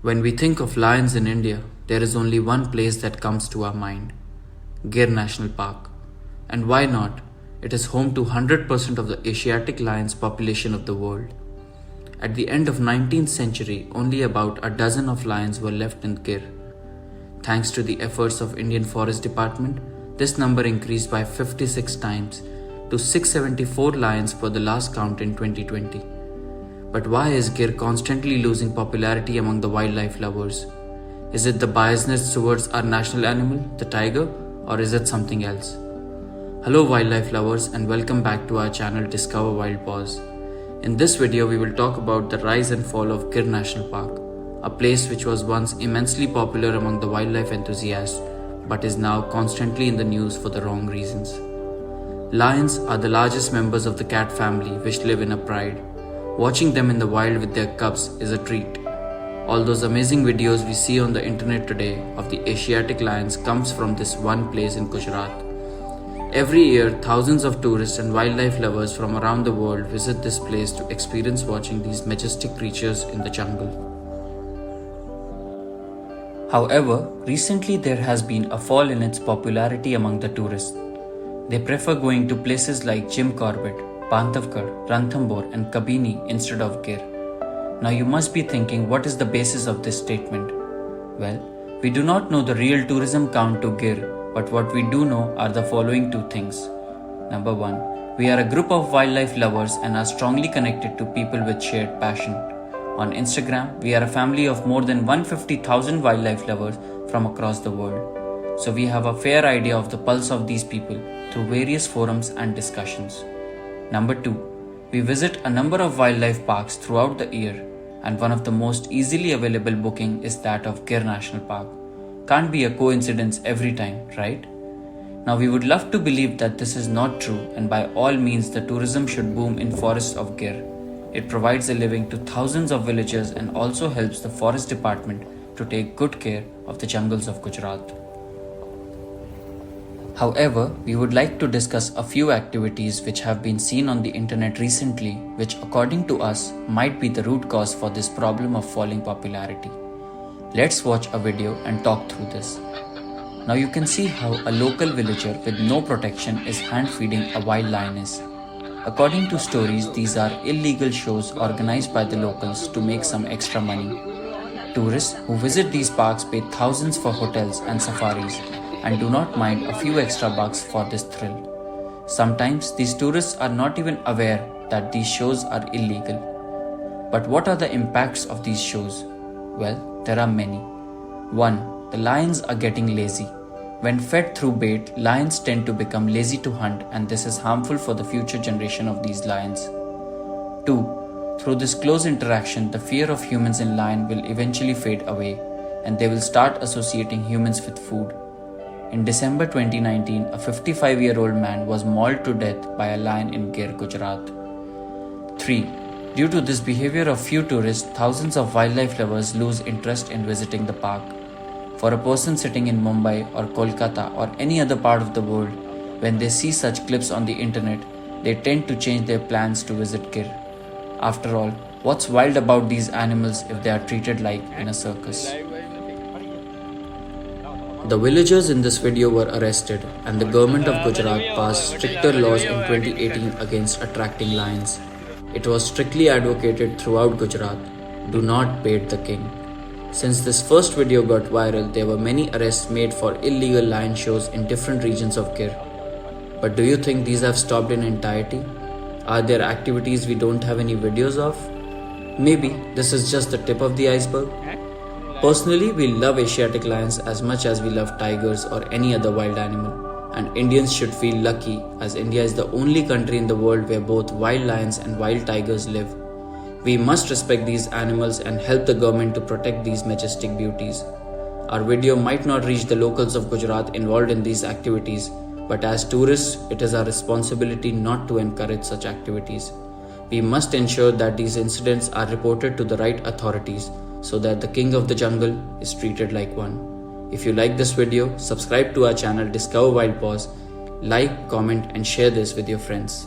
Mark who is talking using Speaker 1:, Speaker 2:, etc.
Speaker 1: When we think of lions in India, there is only one place that comes to our mind: Gir National Park. And why not? It is home to 100% of the Asiatic lions population of the world. At the end of 19th century, only about a dozen of lions were left in Gir. Thanks to the efforts of Indian Forest Department, this number increased by 56 times to 674 lions per the last count in 2020. But why is Gir constantly losing popularity among the wildlife lovers? Is it the biasness towards our national animal, the tiger, or is it something else? Hello wildlife lovers and welcome back to our channel Discover Wild Paws. In this video we will talk about the rise and fall of Gir National Park, a place which was once immensely popular among the wildlife enthusiasts but is now constantly in the news for the wrong reasons. Lions are the largest members of the cat family which live in a pride. Watching them in the wild with their cubs is a treat. All those amazing videos we see on the internet today of the Asiatic lions comes from this one place in Gujarat. Every year, thousands of tourists and wildlife lovers from around the world visit this place to experience watching these majestic creatures in the jungle. However, recently there has been a fall in its popularity among the tourists. They prefer going to places like Jim Corbett, Bandhavgarh, Ranthambore and Kabini instead of Gir. Now you must be thinking, what is the basis of this statement? Well, we do not know the real tourism count to Gir, but what we do know are the following two things. Number one, we are a group of wildlife lovers and are strongly connected to people with shared passion. On Instagram, we are a family of more than 150,000 wildlife lovers from across the world. So we have a fair idea of the pulse of these people through various forums and discussions. Number two, we visit a number of wildlife parks throughout the year, and one of the most easily available booking is that of Gir National Park. Can't be a coincidence every time, right? Now we would love to believe that this is not true, and by all means the tourism should boom in forests of Gir. It provides a living to thousands of villagers and also helps the forest department to take good care of the jungles of Gujarat. However, we would like to discuss a few activities which have been seen on the internet recently, which according to us might be the root cause for this problem of falling popularity. Let's watch a video and talk through this. Now you can see how a local villager with no protection is hand feeding a wild lioness. According to stories, these are illegal shows organized by the locals to make some extra money. Tourists who visit these parks pay thousands for hotels and safaris and do not mind a few extra bucks for this thrill. Sometimes these tourists are not even aware that these shows are illegal. But what are the impacts of these shows? Well, there are many. 1. The lions are getting lazy. When fed through bait, lions tend to become lazy to hunt, and this is harmful for the future generation of these lions. 2. Through this close interaction, the fear of humans in lion will eventually fade away, and they will start associating humans with food. In December 2019, a 55-year-old man was mauled to death by a lion in Gir, Gujarat. 3. Due to this behavior of few tourists, thousands of wildlife lovers lose interest in visiting the park. For a person sitting in Mumbai or Kolkata or any other part of the world, when they see such clips on the internet, they tend to change their plans to visit Gir. After all, what's wild about these animals if they are treated like in a circus? The villagers in this video were arrested, and the government of Gujarat passed stricter laws in 2018 against attracting lions. It was strictly advocated throughout Gujarat, do not bait the king. Since this first video got viral, there were many arrests made for illegal lion shows in different regions of Gir. But do you think these have stopped in entirety? Are there activities we don't have any videos of? Maybe this is just the tip of the iceberg. Personally, we love Asiatic lions as much as we love tigers or any other wild animal. And Indians should feel lucky, as India is the only country in the world where both wild lions and wild tigers live. We must respect these animals and help the government to protect these majestic beauties. Our video might not reach the locals of Gujarat involved in these activities, but as tourists, it is our responsibility not to encourage such activities. We must ensure that these incidents are reported to the right authorities so that the king of the jungle is treated like one. If you like this video, subscribe to our channel Discover Wild Paws, like, comment and share this with your friends.